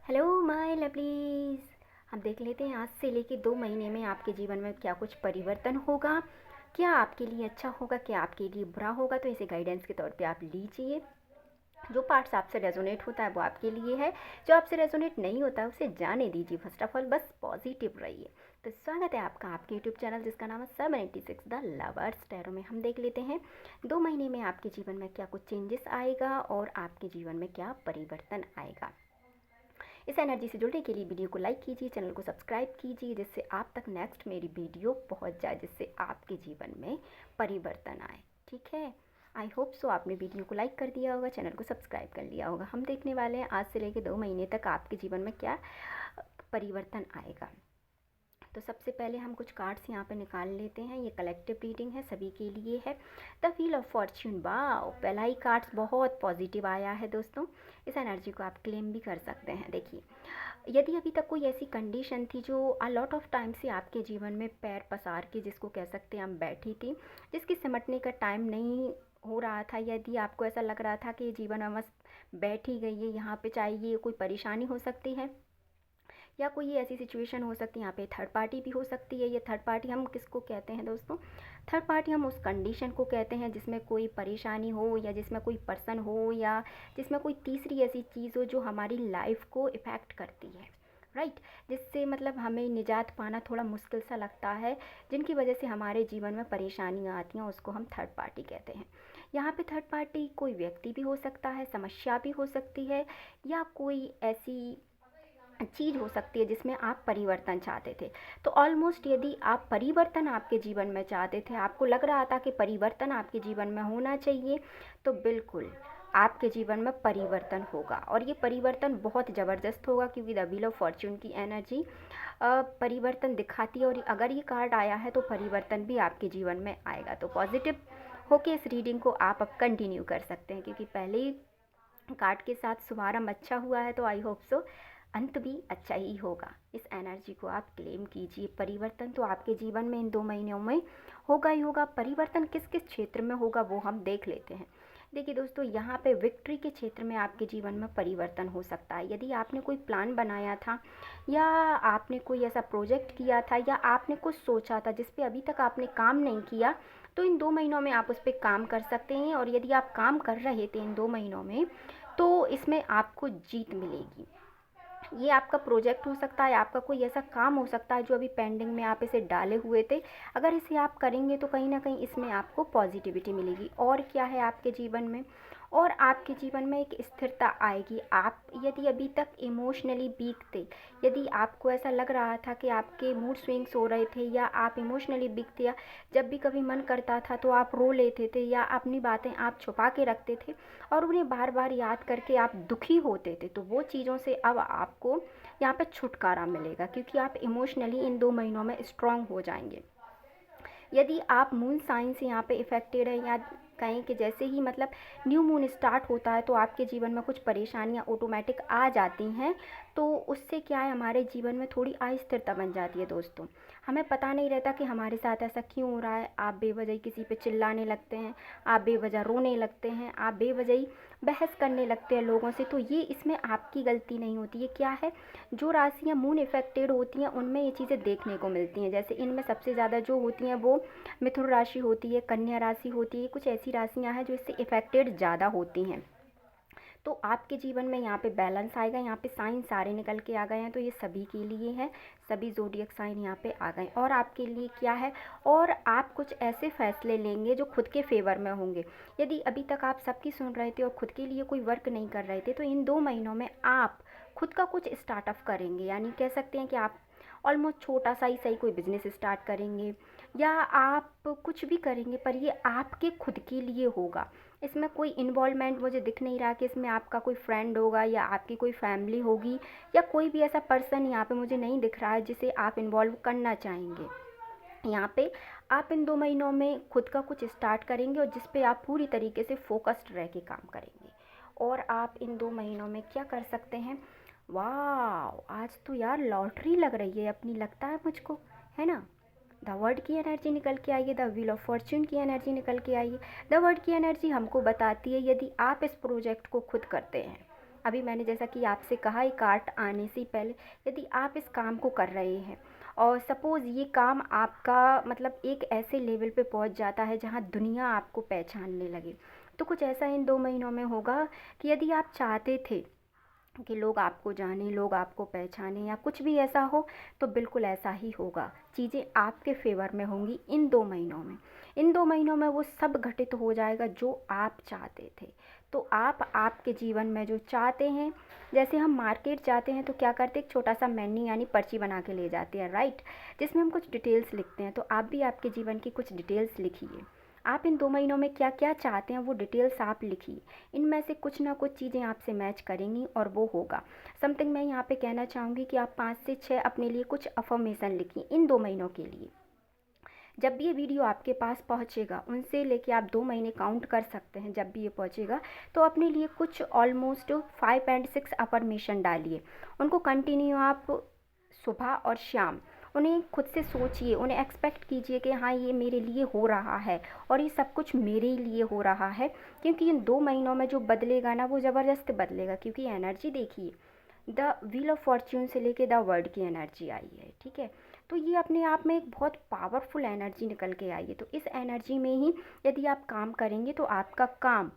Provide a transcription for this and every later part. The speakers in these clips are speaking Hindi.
Hello my lovelies. हम देख लेते हैं आज से लेके 2 महीने में आपके जीवन में क्या कुछ परिवर्तन होगा, क्या आपके लिए अच्छा होगा, क्या आपके लिए बुरा होगा। तो इसे गाइडेंस के तौर पे आप लीजिए। जो पार्ट्स आपसे रेजोनेट होता है वो आपके लिए है, जो आपसे रेजोनेट नहीं होता है उसे जाने दीजिए। फर्स्ट ऑफ ऑल बस पॉजिटिव रहिए। तो स्वागत है आपका आपके यूट्यूब चैनल जिसका नाम है 786 द लवर्स टैरो में। हम देख लेते हैं 2 महीने में आपके जीवन में क्या कुछ चेंजेस आएगा और आपके जीवन में क्या परिवर्तन आएगा। इस एनर्जी से जुड़ने के लिए वीडियो को लाइक कीजिए, चैनल को सब्सक्राइब कीजिए जिससे आप तक नेक्स्ट मेरी वीडियो पहुंच जाए, जिससे आपके जीवन में परिवर्तन आए। ठीक है, आई होप सो आपने वीडियो को लाइक कर दिया होगा, चैनल को सब्सक्राइब कर लिया होगा। हम देखने वाले हैं आज से लेकर 2 महीने तक आपके जीवन में क्या परिवर्तन आएगा। तो सबसे पहले हम कुछ कार्ड्स यहाँ पे निकाल लेते हैं। ये कलेक्टिव रीडिंग है, सभी के लिए है। The wheel of Fortune, wow, पहला ही कार्ड्स बहुत पॉजिटिव आया है दोस्तों। इस एनर्जी को आप क्लेम भी कर सकते हैं। देखिए, यदि अभी तक कोई ऐसी कंडीशन थी जो अ लॉट ऑफ टाइम से आपके जीवन में पैर पसार के, जिसको कह सकते हैं हम, बैठी थी, जिसकी सिमटने का टाइम नहीं हो रहा था, यदि आपको ऐसा लग रहा था कि जीवन में बस बैठ ही गई है यहाँ पे, चाहे ये कोई परेशानी हो सकती है या कोई ऐसी सिचुएशन हो सकती है, यहाँ पे थर्ड पार्टी भी हो सकती है। ये थर्ड पार्टी हम किसको कहते हैं दोस्तों? थर्ड पार्टी हम उस कंडीशन को कहते हैं जिसमें कोई परेशानी हो, या जिसमें कोई पर्सन हो, या जिसमें कोई तीसरी ऐसी चीज़ हो जो हमारी लाइफ को इफ़ेक्ट करती है, राइट। जिससे मतलब हमें निजात पाना थोड़ा मुश्किल सा लगता है, जिनकी वजह से हमारे जीवन में परेशानियाँ आती हैं, उसको हम थर्ड पार्टी कहते हैं। यहाँ पे थर्ड पार्टी कोई व्यक्ति भी हो सकता है, समस्या भी हो सकती है, या कोई ऐसी चीज़ हो सकती है जिसमें आप परिवर्तन चाहते थे। तो ऑलमोस्ट यदि आप परिवर्तन आपके जीवन में चाहते थे, आपको लग रहा था कि परिवर्तन आपके जीवन में होना चाहिए, तो बिल्कुल आपके जीवन में परिवर्तन होगा। और ये परिवर्तन बहुत ज़बरदस्त होगा, क्योंकि द व्हील ऑफ फॉर्च्यून की एनर्जी परिवर्तन दिखाती है। और अगर ये कार्ड आया है तो परिवर्तन भी आपके जीवन में आएगा। तो पॉजिटिव होके इस रीडिंग को आप अब कंटिन्यू कर सकते हैं, क्योंकि पहले ही कार्ड के साथ शुभारंभ अच्छा हुआ है, तो आई होप सो अंत भी अच्छा ही होगा। इस एनर्जी को आप क्लेम कीजिए। परिवर्तन तो आपके जीवन में इन 2 महीनों में होगा ही होगा। परिवर्तन किस किस क्षेत्र में होगा वो हम देख लेते हैं। देखिए दोस्तों, यहाँ पे विक्ट्री के क्षेत्र में आपके जीवन में परिवर्तन हो सकता है। यदि आपने कोई प्लान बनाया था, या आपने कोई ऐसा प्रोजेक्ट किया था, या आपने कुछ सोचा था जिस पे अभी तक आपने काम नहीं किया, तो इन 2 महीनों में आप उस पर काम कर सकते हैं। और यदि आप काम कर रहे थे इन 2 महीनों में, तो इसमें आपको जीत मिलेगी। ये आपका प्रोजेक्ट हो सकता है, आपका कोई ऐसा काम हो सकता है जो अभी पेंडिंग में आप इसे डाले हुए थे। अगर इसे आप करेंगे तो कहीं ना कहीं इसमें आपको पॉजिटिविटी मिलेगी। और क्या है आपके जीवन में, और आपके जीवन में एक स्थिरता आएगी। आप यदि अभी तक इमोशनली वीक थे, यदि आपको ऐसा लग रहा था कि आपके मूड स्विंग्स हो रहे थे, या आप इमोशनली वीक थे, या जब भी कभी मन करता था तो आप रो लेते थे, या अपनी बातें आप छुपा के रखते थे और उन्हें बार बार याद करके आप दुखी होते थे, तो वो चीज़ों से अब आपको यहाँ पे छुटकारा मिलेगा, क्योंकि आप इमोशनली इन 2 महीनों में स्ट्रांग हो जाएंगे। यदि आप मून साइन से यहाँ पे इफेक्टेड है, या कहें कि जैसे ही मतलब न्यू मून स्टार्ट होता है तो आपके जीवन में कुछ परेशानियाँ ऑटोमेटिक आ जाती हैं, तो उससे क्या है, हमारे जीवन में थोड़ी अस्थिरता बन जाती है दोस्तों। हमें पता नहीं रहता कि हमारे साथ ऐसा क्यों हो रहा है। आप बेवजह किसी पे चिल्लाने लगते हैं, आप बेवजह रोने लगते हैं, आप बेवजह बहस करने लगते हैं लोगों से। तो ये इसमें आपकी गलती नहीं होती है। क्या है, जो राशियाँ मून इफेक्टेड होती हैं उनमें ये चीज़ें देखने को मिलती हैं। जैसे इनमें सबसे ज़्यादा जो होती हैं वो मिथुन राशि होती है, कन्या राशि होती है, कुछ ऐसी राशियाँ हैं जो इससे इफेक्टेड ज़्यादा होती हैं। तो आपके जीवन में यहाँ पे बैलेंस आएगा। यहाँ पे साइन सारे निकल के आ गए हैं, तो ये सभी के लिए है। सभी ज़ोडिएक साइन यहाँ पे आ गए। और आपके लिए क्या है, और आप कुछ ऐसे फैसले लेंगे जो खुद के फेवर में होंगे। यदि अभी तक आप सबकी सुन रहे थे और खुद के लिए कोई वर्क नहीं कर रहे थे, तो इन 2 महीनों में आप खुद का कुछ स्टार्टअप करेंगे। यानी कह सकते हैं कि आप ऑलमोस्ट छोटा सा ही सही कोई बिजनेस स्टार्ट करेंगे, या आप कुछ भी करेंगे, पर ये आपके खुद के लिए होगा। इसमें कोई इन्वॉल्वमेंट मुझे दिख नहीं रहा कि इसमें आपका कोई फ्रेंड होगा, या आपकी कोई फैमिली होगी, या कोई भी ऐसा पर्सन यहाँ पे मुझे नहीं दिख रहा है जिसे आप इन्वॉल्व करना चाहेंगे। यहाँ पे आप इन 2 महीनों में खुद का कुछ स्टार्ट करेंगे, और जिस पे आप पूरी तरीके से फोकस्ड रह के काम करेंगे। और आप इन 2 महीनों में क्या कर सकते हैं, वाह, आज तो यार लॉटरी लग रही है अपनी, लगता है मुझको, है ना। द वर्ड की एनर्जी निकल के आई है, द व्हील ऑफ फॉर्च्यून की एनर्जी निकल के आई है। द वर्ड की एनर्जी हमको बताती है, यदि आप इस प्रोजेक्ट को खुद करते हैं, अभी मैंने जैसा कि आपसे कहा, ये कार्ड आने से पहले यदि आप इस काम को कर रहे हैं और सपोज़ ये काम आपका मतलब एक ऐसे लेवल पे पहुंच जाता है जहां दुनिया आपको पहचानने लगे, तो कुछ ऐसा इन 2 महीनों में होगा कि यदि आप चाहते थे कि लोग आपको जाने, लोग आपको पहचाने या कुछ भी ऐसा हो, तो बिल्कुल ऐसा ही होगा। चीज़ें आपके फेवर में होंगी इन 2 महीनों में। इन 2 महीनों में वो सब घटित हो जाएगा जो आप चाहते थे। तो आप आपके जीवन में जो चाहते हैं, जैसे हम मार्केट जाते हैं तो क्या करते हैं, एक छोटा सा मेन्यू यानी पर्ची बना के ले जाते हैं, राइट, जिसमें हम कुछ डिटेल्स लिखते हैं। तो आप भी आपके जीवन की कुछ डिटेल्स लिखिए। आप इन 2 महीनों में क्या क्या चाहते हैं वो डिटेल्स आप लिखिए। इनमें से कुछ ना कुछ चीज़ें आपसे मैच करेंगी और वो होगा। समथिंग मैं यहाँ पे कहना चाहूँगी कि आप 5 से 6 अपने लिए कुछ अफर्मेशन लिखिए इन 2 महीनों के लिए। जब भी ये वीडियो आपके पास पहुँचेगा, उनसे लेके आप 2 महीने काउंट कर सकते हैं, जब भी ये पहुँचेगा तो अपने लिए कुछ ऑलमोस्ट 5 और 6 अफर्मेशन डालिए। उनको कंटिन्यू आप सुबह और शाम उन्हें खुद से सोचिए, उन्हें एक्सपेक्ट कीजिए कि हाँ ये मेरे लिए हो रहा है और ये सब कुछ मेरे लिए हो रहा है। क्योंकि इन 2 महीनों में जो बदलेगा ना वो ज़बरदस्त बदलेगा, क्योंकि एनर्जी देखिए, द व्हील ऑफ फॉर्च्यून से लेके द वर्ल्ड की एनर्जी आई है, ठीक है। तो ये अपने आप में एक बहुत पावरफुल एनर्जी निकल के आई है। तो इस एनर्जी में ही यदि आप काम करेंगे तो आपका काम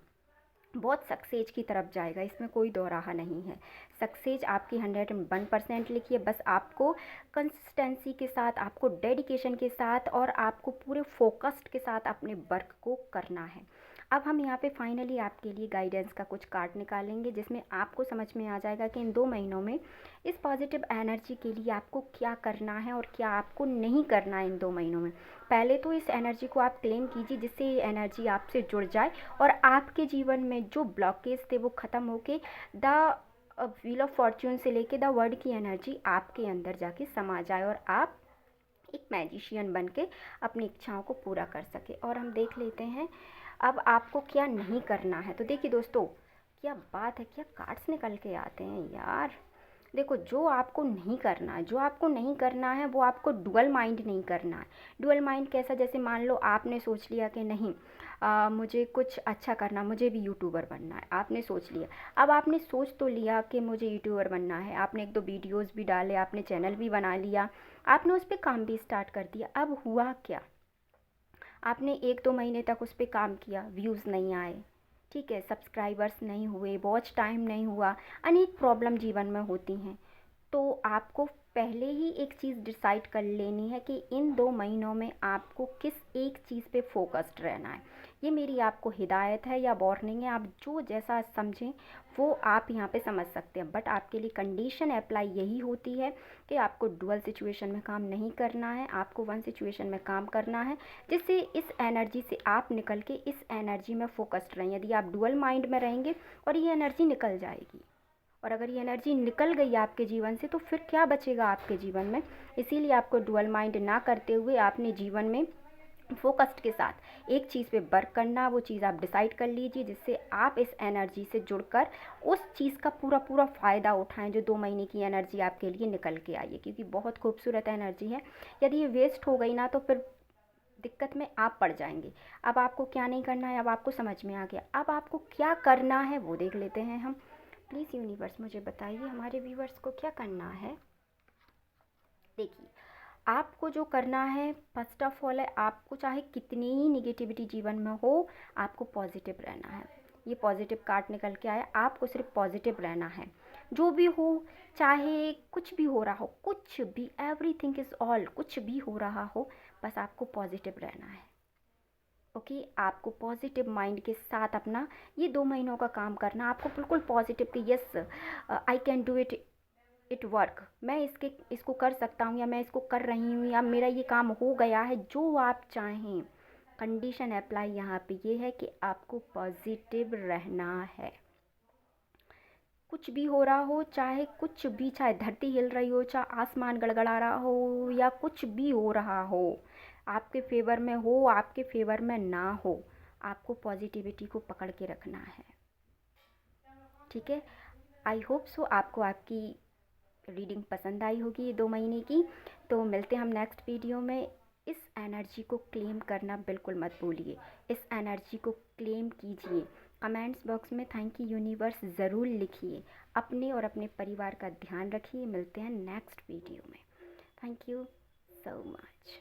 बहुत सक्सेस की तरफ जाएगा, इसमें कोई दो राह नहीं है। सक्सेस आपकी 101% लिखी है। बस आपको कंसिस्टेंसी के साथ, आपको डेडिकेशन के साथ और आपको पूरे फोकस्ड के साथ अपने वर्क को करना है। अब हम यहाँ पे फाइनली आपके लिए गाइडेंस का कुछ कार्ड निकालेंगे, जिसमें आपको समझ में आ जाएगा कि इन 2 महीनों में इस पॉजिटिव एनर्जी के लिए आपको क्या करना है और क्या आपको नहीं करना है इन 2 महीनों में। पहले तो इस एनर्जी को आप क्लेम कीजिए, जिससे ये एनर्जी आपसे जुड़ जाए और आपके जीवन में जो ब्लॉकेज थे वो ख़त्म होके द व्हील ऑफ फॉर्च्यून से लेके द वर्ड की एनर्जी आपके अंदर जाके समा जाए और आप एक मैजिशियन बन के अपनी इच्छाओं को पूरा कर सके। और हम देख लेते हैं अब आपको क्या नहीं करना है। तो देखिए दोस्तों, क्या बात है, क्या कार्ड्स निकल के आते हैं यार। देखो, जो आपको नहीं करना है, जो आपको नहीं करना है वो आपको डुअल माइंड नहीं करना है। डुअल माइंड कैसा, जैसे मान लो आपने सोच लिया कि नहीं मुझे कुछ अच्छा करना, मुझे भी यूट्यूबर बनना है, आपने सोच लिया। अब आपने सोच तो लिया कि मुझे यूट्यूबर बनना है, आपने 1-2 वीडियोस भी डाले, आपने चैनल भी बना लिया, आपने उस पर काम भी स्टार्ट कर दिया। अब हुआ क्या, आपने 1-2 महीने तक उस पर काम किया, व्यूज़ नहीं आए, ठीक है, सब्सक्राइबर्स नहीं हुए, वॉच टाइम नहीं हुआ, अनेक प्रॉब्लम जीवन में होती हैं। तो आपको पहले ही एक चीज़ डिसाइड कर लेनी है कि इन 2 महीनों में आपको किस एक चीज़ पे फोकस्ड रहना है। ये मेरी आपको हिदायत है या वार्निंग है, आप जो जैसा समझें वो आप यहाँ पे समझ सकते हैं। बट आपके लिए कंडीशन अप्लाई यही होती है कि आपको डुअल सिचुएशन में काम नहीं करना है, आपको वन सिचुएशन में काम करना है, जिससे इस एनर्जी से आप निकल के इस एनर्जी में फोकस्ड रहें। यदि आप डुअल माइंड में रहेंगे और ये एनर्जी निकल जाएगी, और अगर ये एनर्जी निकल गई आपके जीवन से तो फिर क्या बचेगा आपके जीवन में। इसीलिए आपको डुअल माइंड ना करते हुए अपने जीवन में फोकस्ड के साथ एक चीज़ पे वर्क करना, वो चीज़ आप डिसाइड कर लीजिए, जिससे आप इस एनर्जी से जुड़कर उस चीज़ का पूरा पूरा फ़ायदा उठाएं जो 2 महीने की एनर्जी आपके लिए निकल के आई है, क्योंकि बहुत खूबसूरत एनर्जी है। यदि ये वेस्ट हो गई ना तो फिर दिक्कत में आप पड़ जाएंगे। अब आपको क्या नहीं करना है, अब आपको समझ में आ गया। अब आपको क्या करना है वो देख लेते हैं हम। प्लीज़ यूनिवर्स मुझे बताइए हमारे व्यूवर्स को क्या करना है। देखिए, आपको जो करना है फर्स्ट ऑफ ऑल है, आपको चाहे कितनी ही निगेटिविटी जीवन में हो, आपको पॉजिटिव रहना है। ये पॉजिटिव कार्ड निकल के आया, आपको सिर्फ पॉजिटिव रहना है। जो भी हो, चाहे कुछ भी हो रहा हो, कुछ भी, एवरीथिंग इज़ ऑल, कुछ भी हो रहा हो, बस आपको पॉजिटिव रहना है। ओके, आपको पॉजिटिव माइंड के साथ अपना ये 2 महीनों का काम करना। आपको बिल्कुल पॉजिटिव कि yes I can do it, it work, मैं इसको कर सकता हूँ, या मैं इसको कर रही हूँ, या मेरा ये काम हो गया है, जो आप चाहें। कंडीशन अप्लाई यहाँ पे ये है कि आपको पॉजिटिव रहना है। कुछ भी हो रहा हो, चाहे कुछ भी, चाहे धरती हिल रही हो, चाहे आसमान गड़गड़ा रहा हो, या कुछ भी हो रहा हो, आपके फेवर में हो, आपके फेवर में ना हो, आपको पॉजिटिविटी को पकड़ के रखना है, ठीक है। आई होप सो आपको आपकी रीडिंग पसंद आई होगी ये 2 महीने की। तो मिलते हैं हम नेक्स्ट वीडियो में। इस एनर्जी को क्लेम करना बिल्कुल मत भूलिए, इस एनर्जी को क्लेम कीजिए कमेंट्स बॉक्स में थैंक यू यूनिवर्स ज़रूर लिखिए। अपने और अपने परिवार का ध्यान रखिए। मिलते हैं नेक्स्ट वीडियो में। Thank you so much.